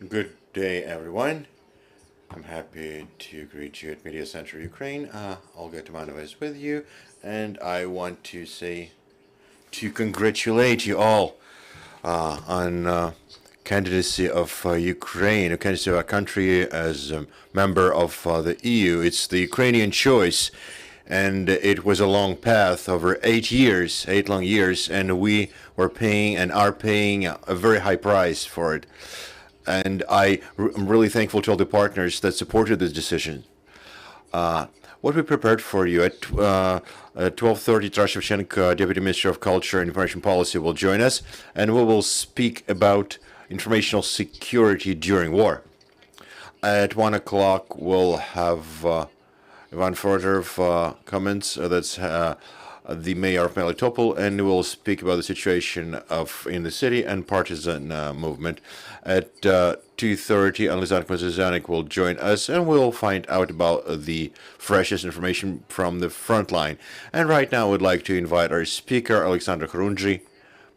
Good day, everyone. I'm happy to greet you at Media Center Ukraine. Olga Tumanova is with you, and I want to congratulate you all on candidacy of Ukraine, a candidacy of our country as a member of the EU. It's the Ukrainian choice, and it was a long path over 8 long years, and we were paying and are paying a very high price for it. And I'm really thankful to all the partners that supported this decision. What we prepared for you at 12:30, Taras Shevchenko, Deputy Minister of Culture and Information Policy, will join us, and we will speak about informational security during war. At 1 o'clock, we'll have Ivan Fedorov comments. That's the mayor of Melitopol, and we'll speak about the situation in the city and partisan movement. At 2:30, Oleksandr Khorunzhiy will join us, and we'll find out about the freshest information from the front line. And right now, I would like to invite our speaker, Oleksandr Khorunzhiy,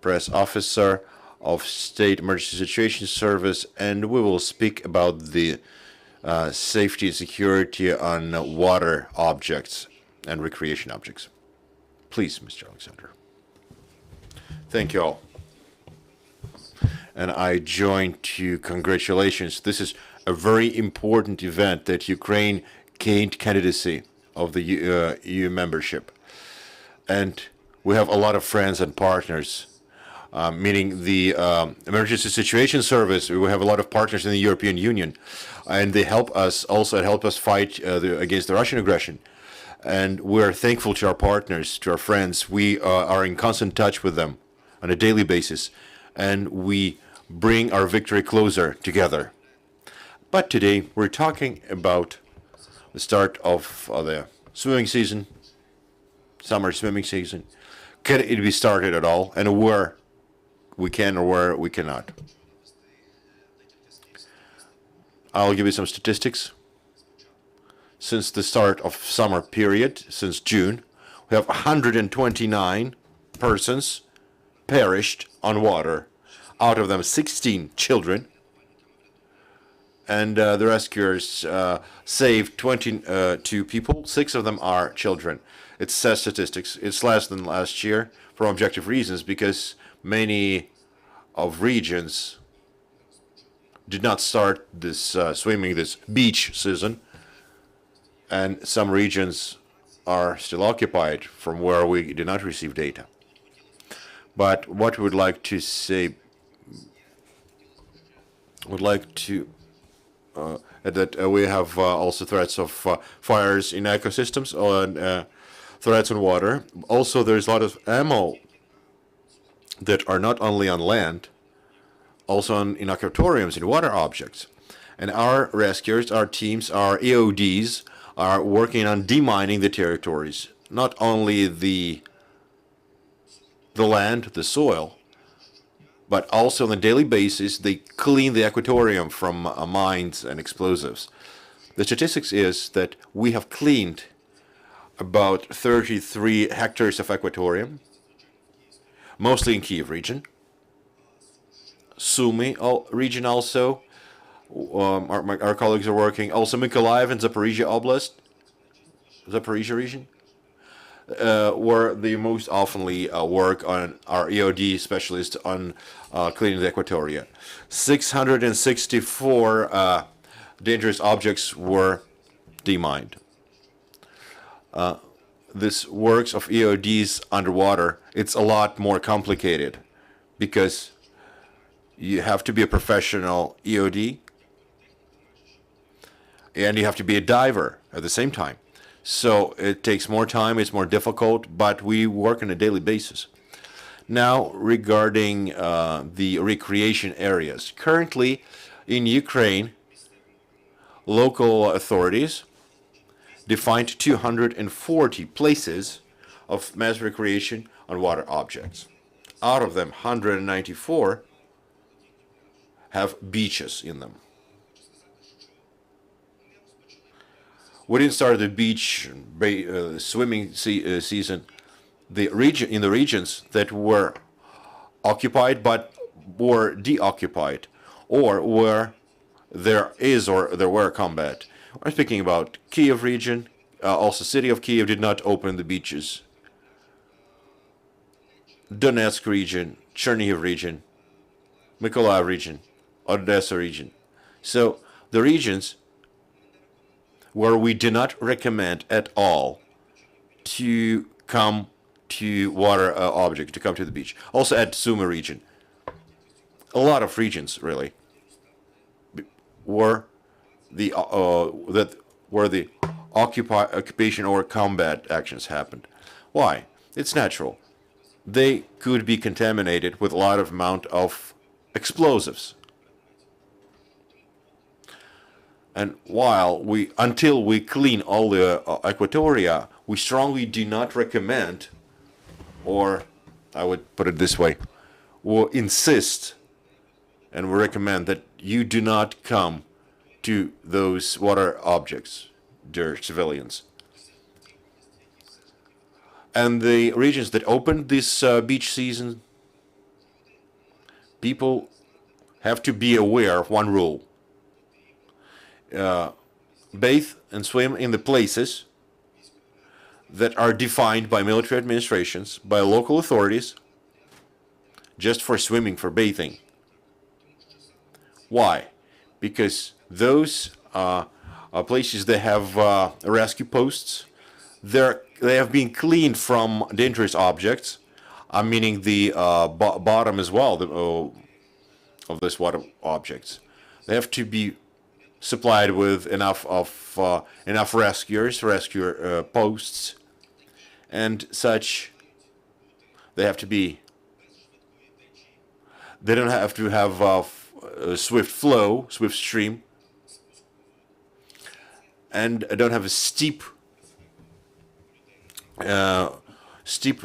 press officer of State Emergency Situation Service, and we will speak about the safety and security on water objects and recreation objects. Please, Mr. Oleksandr. Thank you all. And I join to congratulations. This is a very important event that Ukraine gained candidacy of the EU membership. And we have a lot of friends and partners, meaning the Emergency Situation Service. We have a lot of partners in the European Union, and they help us fight against the Russian aggression. And we're thankful to our partners, to our friends. We are in constant touch with them on a daily basis, and we bring our victory closer together. But today, we're talking about the start of the swimming season, summer swimming season. Can it be started at all, and where we can or where we cannot? I'll give you some statistics. Since the start of summer period, since June, we have 129 persons perished on water, out of them 16 children, and the rescuers saved 22 people. 6 of them are children. It says statistics. It's less than last year for objective reasons, because many of regions did not start this this beach season, and some regions are still occupied from where we did not receive data. But what we would like to say, that we have also threats of fires in ecosystems, and threats on water. Also, there's a lot of ammo that are not only on land, also in aquatoriums, in water objects. And our rescuers, our teams, our EODs, are working on demining the territories, not only the land, the soil, but also on a daily basis, they clean the aquatorium from mines and explosives. The statistics is that we have cleaned about 33 hectares of aquatorium, mostly in Kyiv region, Sumy region also. Our colleagues are working. Also, Mykolaiv and Zaporizhia Oblast, Zaporizhia region, where they most oftenly work on our EOD specialists on cleaning the aquatoria. 664 dangerous objects were demined. This works of EODs underwater, it's a lot more complicated, because you have to be a professional EOD, and you have to be a diver at the same time. So it takes more time, it's more difficult, but we work on a daily basis. Now, regarding the recreation areas. Currently, in Ukraine, local authorities defined 240 places of mass recreation on water objects. Out of them, 194 have beaches in them. We didn't start the beach swimming season in the regions that were occupied but were deoccupied, or were there is or there were combat. I'm speaking about Kiev region. Also, city of Kiev did not open the beaches. Donetsk region, Chernihiv region, Mykolaiv region, Odessa region. So the regions where we do not recommend at all to come to water object, to come to the beach. Also at Sumy region. A lot of regions, really, where the occupation or combat actions happened. Why? It's natural. They could be contaminated with a lot of amount of explosives. And until we clean all the aquatoria, we strongly do not recommend, or I would put it this way, we'll insist and we recommend that you do not come to those water objects, dear civilians. And the regions that opened this beach season, people have to be aware of one rule. Bathe and swim in the places that are defined by military administrations, by local authorities, just for swimming, for bathing. Why? Because those places that have rescue posts, they have been cleaned from dangerous objects. I'm meaning the bottom as well of this water objects. They have to be supplied with enough rescue posts and such. They don't have to have a swift flow, swift stream, and don't have a steep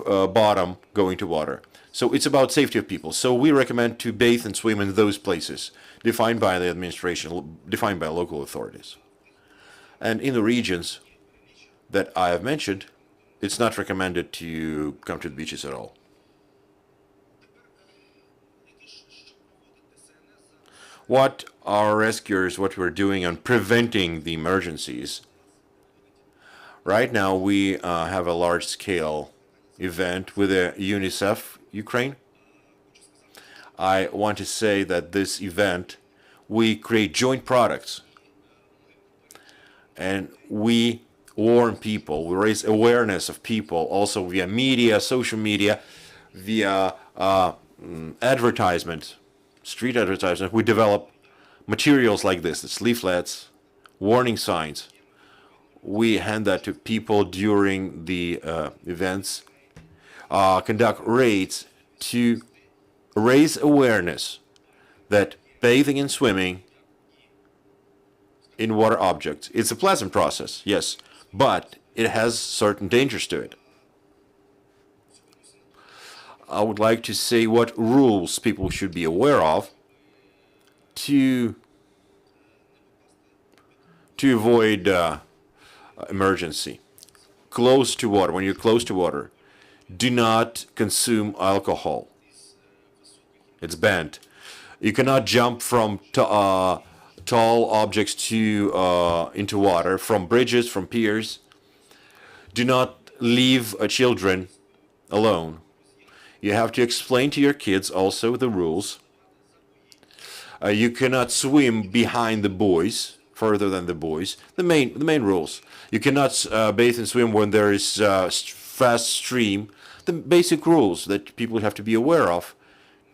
bottom going to water. So it's about safety of people. So we recommend to bathe and swim in those places defined by the administration, defined by local authorities. And in the regions that I have mentioned, it's not recommended to come to the beaches at all. What our rescuers, what we're doing on preventing the emergencies. Right now we have a large-scale event with UNICEF Ukraine. I want to say that this event, we create joint products and we warn people, we raise awareness of people also via media, social media, via advertisement, street advertisement. We develop materials like this, it's leaflets, warning signs. We hand that to people during the events, conduct raids to raise awareness that bathing and swimming in water objects, it's a pleasant process, yes, but it has certain dangers to it. I would like to say what rules people should be aware of to avoid emergency. Close to water, when you're close to water, do not consume alcohol. It's banned. You cannot jump from tall objects into water, from bridges, from piers. Do not leave children alone. You have to explain to your kids also the rules. You cannot swim behind the boys, further than the boys. The main rules. You cannot bathe and swim when there is fast stream. The basic rules that people have to be aware of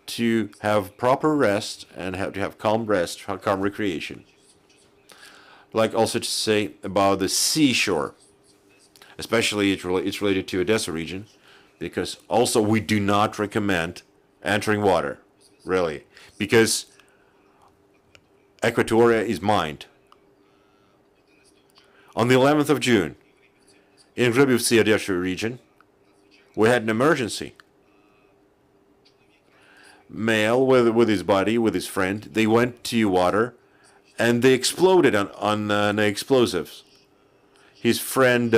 to have proper rest and have to have calm rest, calm recreation. I'd like also to say about the seashore, especially it's related to Odessa region, because also we do not recommend entering water, really, because Aquatoria is mined. On the 11th of June, in Grabivtsi, Odessa region, we had an emergency. Male with his buddy, with his friend, they went to water and they exploded on explosives. His friend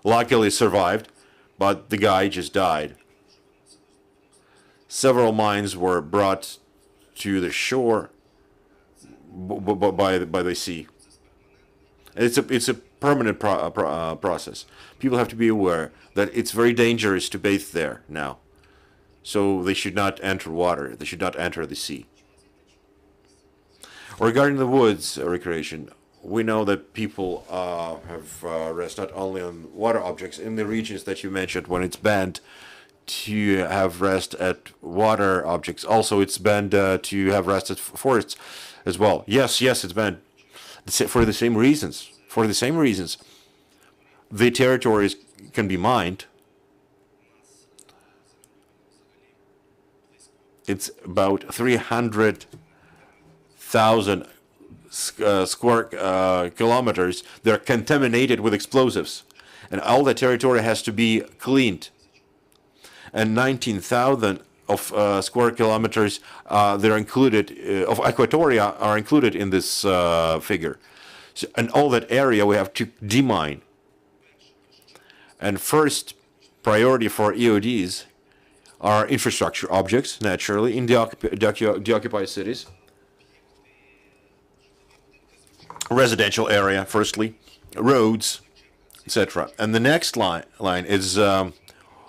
luckily survived, but the guy just died. Several mines were brought to the shore, by the sea. It's a permanent process. People have to be aware that it's very dangerous to bathe there now. So they should not enter water. They should not enter the sea. Regarding the woods recreation, we know that people have rest not only on water objects in the regions that you mentioned when it's banned to have rest at water objects. Also, it's banned to have rest at forests as well. Yes, it's banned for the same reasons. For the same reasons, the territories can be mined. It's about 300,000 square kilometers. They're contaminated with explosives, and all the territory has to be cleaned. And 19,000 of square kilometers they're included of Equatoria are included in this figure. So, and all that area we have to demine. And first priority for EODs are infrastructure objects, naturally, in the occupied cities. Residential area, firstly, roads, etc. And the next line is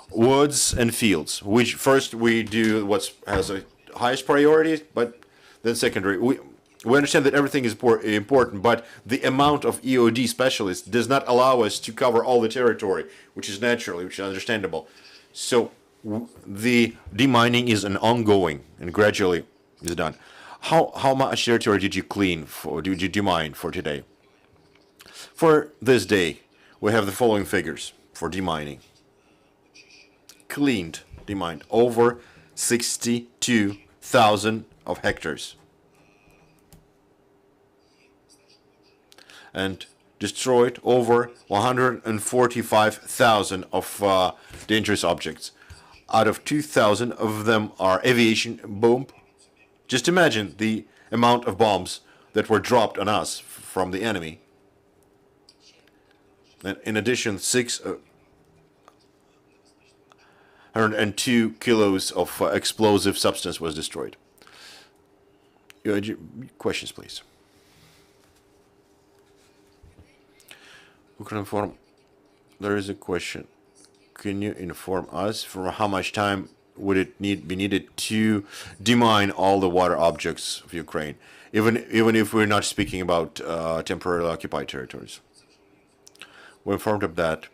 woods and fields, which first we do what has a highest priority, but then secondary. We understand that everything is important, but the amount of EOD specialists does not allow us to cover all the territory, which is understandable. So the demining is an ongoing and gradually is done. How much territory did you demine for today? For this day, we have the following figures for demining. Cleaned, demined, over 62,000 of hectares. And destroyed over 145,000 of dangerous objects. Out of 2,000 of them are aviation bomb. Just imagine the amount of bombs that were dropped on us from the enemy. And in addition, 602 kilos of explosive substance was destroyed. Questions, please. Ukrinform, there is a question. Can you inform us for how much time would it be needed to demine all the water objects of Ukraine, even if we're not speaking about temporarily occupied territories? We're informed of that.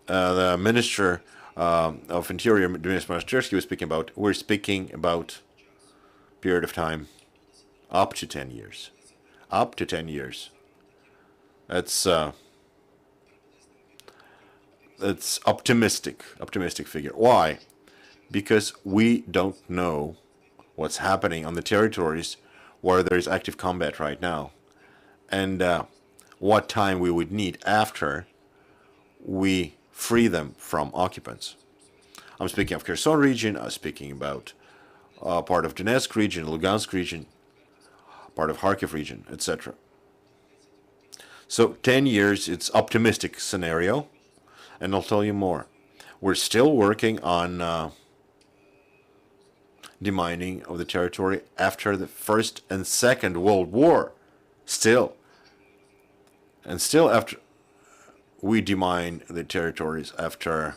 The Minister of Interior, Dmitry Monastersky, we're speaking about period of time up to 10 years. Up to 10 years. That's optimistic figure. Why? Because we don't know what's happening on the territories where there is active combat right now, and what time we would need after we free them from occupants. I'm speaking of Kherson region, I'm speaking about part of Donetsk region, Lugansk region, part of Kharkiv region, etc. So 10 years, it's optimistic scenario. And I'll tell you more. We're still working on demining of the territory after the First and Second World War. Still after we demine the territories after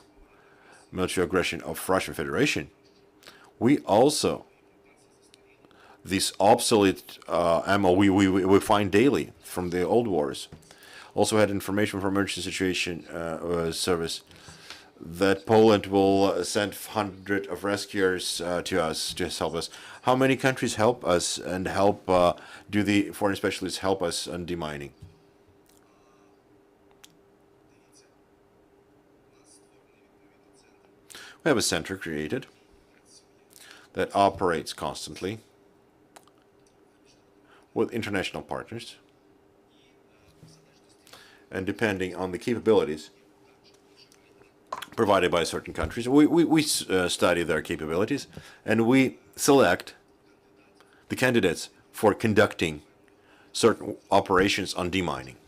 military aggression of Russian Federation, we also, this obsolete ammo we find daily from the old wars. Also had information from Emergency Situation Service that Poland will send 100 of rescuers to us to help us. How many countries help us and do the foreign specialists help us on demining? We have a center created that operates constantly with international partners. And depending on the capabilities provided by certain countries, we study their capabilities, and we select the candidates for conducting certain operations on demining.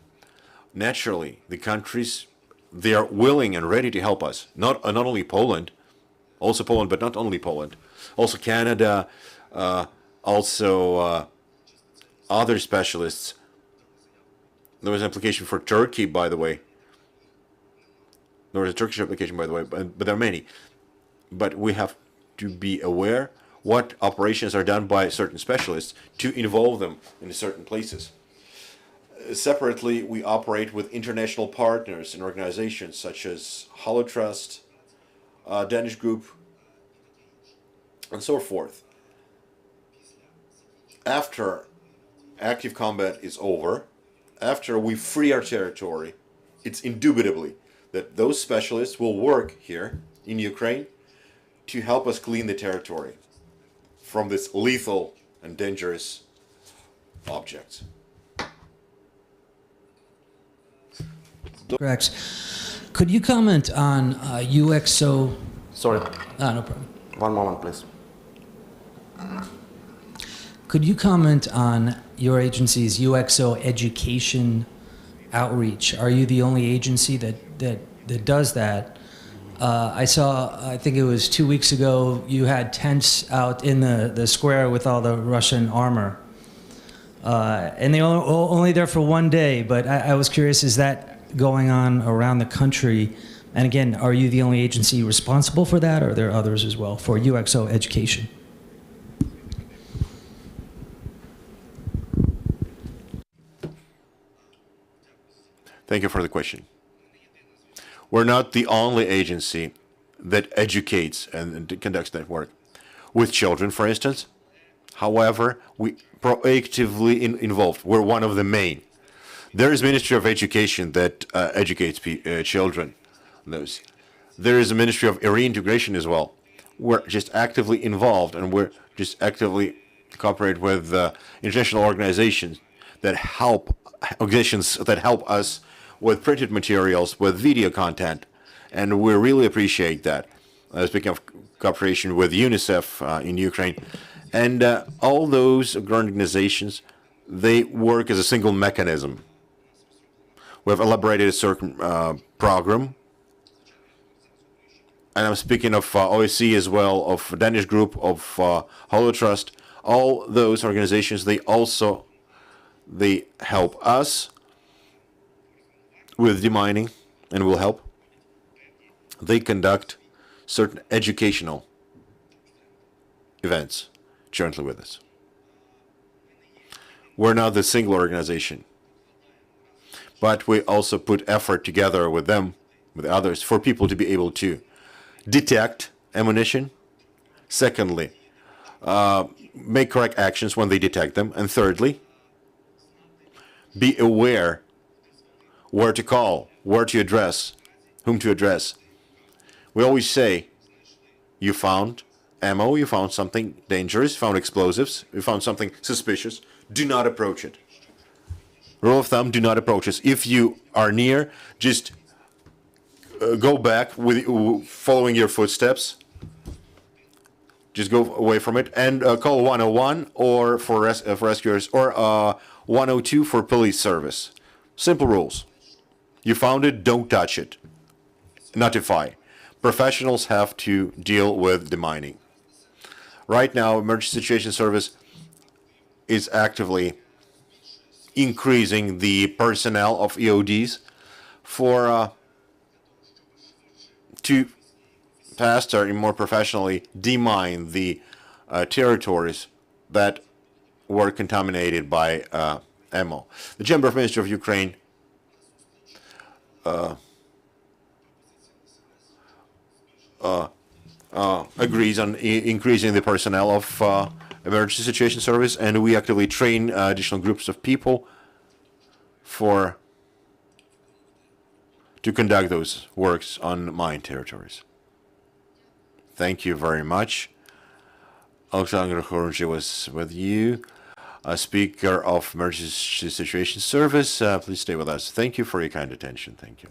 Naturally, the countries, they are willing and ready to help us. Not only Poland, also Poland, but not only Poland. Also Canada, also other specialists. There was an application for Turkey, by the way. There was a Turkish application, by the way, but there are many. But we have to be aware what operations are done by certain specialists to involve them in certain places. Separately, we operate with international partners and organizations such as Holotrust, Danish Group, and so forth. After active combat is over, after we free our territory, it's indubitably that those specialists will work here in Ukraine to help us clean the territory from this lethal and dangerous object. Correct. Could you comment on UXO? Sorry, No problem. one moment, please. Could you comment on your agency's UXO education outreach? Are you the only agency that does that? I think it was 2 weeks ago, you had tents out in the square with all the Russian armor. And they were only there for one day, but I was curious, is that going on around the country? And again, are you the only agency responsible for that, or are there others as well for UXO education? Thank you for the question. We're not the only agency that educates and conducts that work with children, for instance. However, we proactively involved. We're one of the main. There is Ministry of Education that educates children. There is a Ministry of Reintegration as well. We're just actively involved, and we're just actively cooperate with international organizations that help us with printed materials, with video content, and we really appreciate that. Speaking of cooperation with UNICEF in Ukraine, and all those organizations, they work as a single mechanism. We have elaborated a certain program, and I'm speaking of OSCE as well, of Danish Group, of Holotrust. All those organizations, they help us with demining, and will help. They conduct certain educational events jointly with us. We're not the single organization, but we also put effort together with them, with others, for people to be able to detect ammunition. Secondly, make correct actions when they detect them. And thirdly, be aware where to call, where to address, whom to address. We always say, you found ammo, you found something dangerous, found explosives, you found something suspicious, do not approach it. Rule of thumb, do not approach us. If you are near, just go back with following your footsteps. Just go away from it and call 101 or for rescuers, or 102 for police service. Simple rules. You found it, don't touch it. Notify. Professionals have to deal with demining. Right now, Emergency Situation Service is actively increasing the personnel of EODs to faster and more professionally demine the territories that were contaminated by ammo. The Chamber of Ministers of Ukraine agrees on increasing the personnel of Emergency Situation Service, and we actively train additional groups of people to conduct those works on mine territories. Thank you very much. Oleksandr Khorunzhiy was with you, Speaker of Emergency Situation Service. Please stay with us. Thank you for your kind attention. Thank you.